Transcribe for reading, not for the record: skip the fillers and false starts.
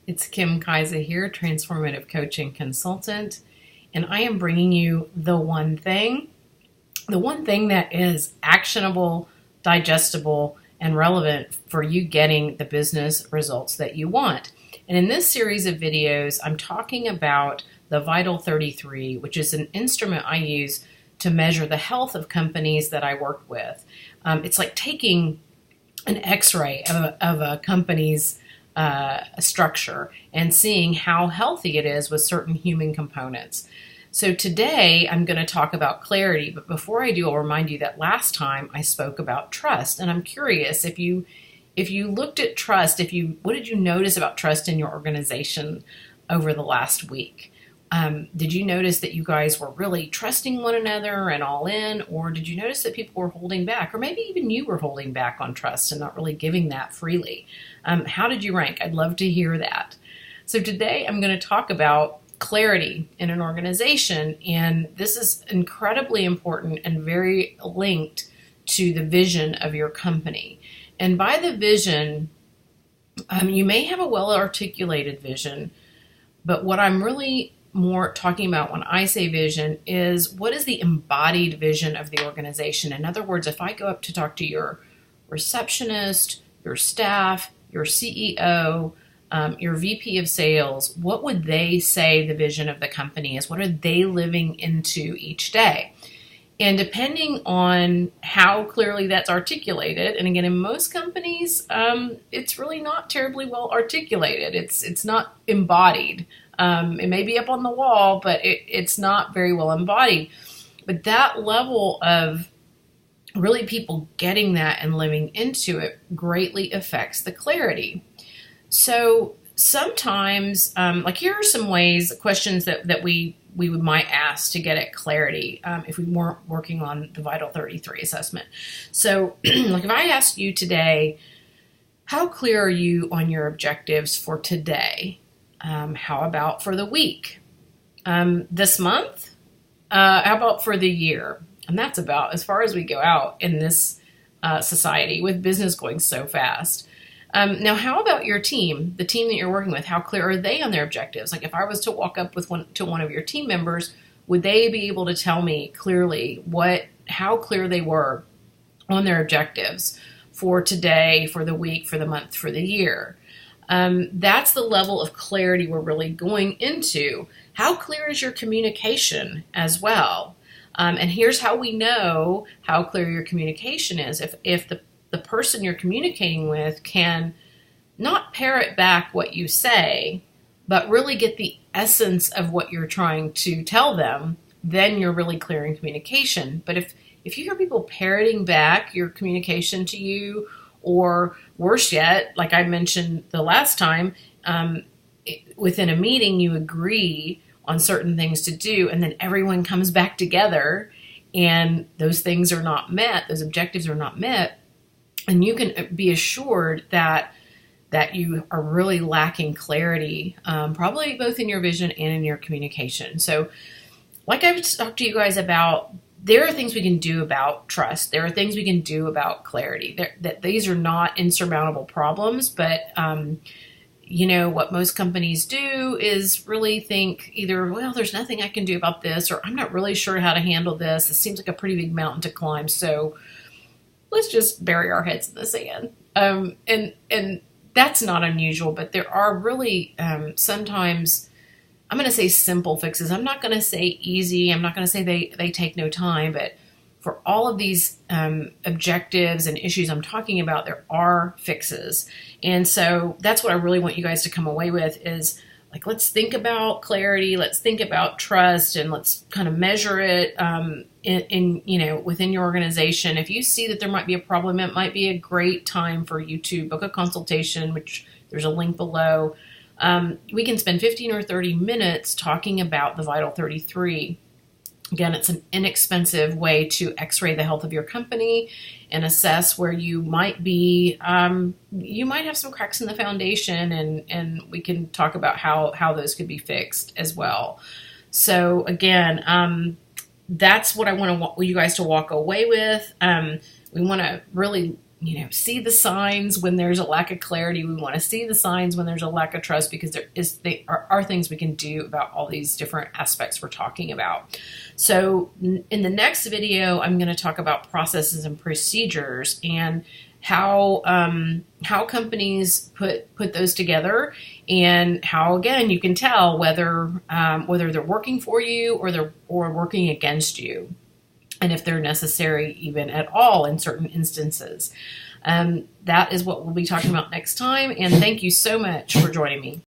It's Kim Kaiser here, Transformative Coaching Consultant, and I am bringing you the one thing that is actionable, digestible, and relevant for you getting the business results that you want. And in this series of videos, I'm talking about the Vital 33, which is an instrument I use to measure the health of companies that I work with. It's like taking an x-ray of a company's structure and seeing how healthy it is with certain human components. So today I'm going to talk about clarity, but before I do, I'll remind you that last time I spoke about trust, and I'm curious if you looked at trust, what did you notice about trust in your organization over the last week? Did you notice that you guys were really trusting one another and all in, or did you notice that people were holding back, or maybe even you were holding back on trust and not really giving that freely? How did you rank? I'd love to hear that. So today I'm going to talk about clarity in an organization, and this is incredibly important and very linked to the vision of your company. And by the vision, you may have a well-articulated vision, but what I'm really more talking about when I say vision is what is the embodied vision of the organization. In other words, if I go up to talk to your receptionist, your staff, your CEO, your VP of sales, what would they say the vision of the company is? What are they living into each day? And depending on how clearly that's articulated, and again, in most companies, it's really not terribly well articulated. It's not embodied. It may be up on the wall, but it's not very well embodied. But that level of really people getting that and living into it greatly affects the clarity. So sometimes, here are some questions that we might ask to get at clarity if we weren't working on the Vital 33 assessment. So if I asked you today, how clear are you on your objectives for today? How about for the week? This month? How about for the year? And that's about as far as we go out in this society with business going so fast. Now, how about your team, the team that you're working with? How clear are they on their objectives? Like if I was to walk up to one of your team members, would they be able to tell me clearly how clear they were on their objectives for today, for the week, for the month, for the year? That's the level of clarity we're really going into. How clear is your communication as well? And here's how we know how clear your communication is. If the person you're communicating with can not parrot back what you say, but really get the essence of what you're trying to tell them, then you're really clear in communication. But if you hear people parroting back your communication to you, or worse yet, like I mentioned the last time, within a meeting you agree on certain things to do, and then everyone comes back together and those things are not met, those objectives are not met, and you can be assured that you are really lacking clarity, probably both in your vision and in your communication. So like I've talked to you guys about, there are things we can do about trust. There are things we can do about clarity. That these are not insurmountable problems, but what most companies do is really think either, well, there's nothing I can do about this, or I'm not really sure how to handle this. This seems like a pretty big mountain to climb, so let's just bury our heads in the sand. And that's not unusual, but there are really sometimes, I'm going to say simple fixes. I'm not going to say easy. I'm not going to say they take no time, but for all of these objectives and issues I'm talking about, there are fixes. And so that's what I really want you guys to come away with is, like, let's think about clarity, let's think about trust, and let's kind of measure it within your organization. If you see that there might be a problem, it might be a great time for you to book a consultation, which there's a link below. We can spend 15 or 30 minutes talking about the Vital 33. Again, it's an inexpensive way to x-ray the health of your company and assess where you might be. You might have some cracks in the foundation, and we can talk about how those could be fixed as well. So again, that's what I want you guys to walk away with. We want to really see the signs when there's a lack of clarity. We want to see the signs when there's a lack of trust, because there are things we can do about all these different aspects we're talking about. So in the next video, I'm going to talk about processes and procedures and how companies put those together, and how, again, you can tell whether they're working for you or working against you, and if they're necessary even at all in certain instances. That is what we'll be talking about next time, and thank you so much for joining me.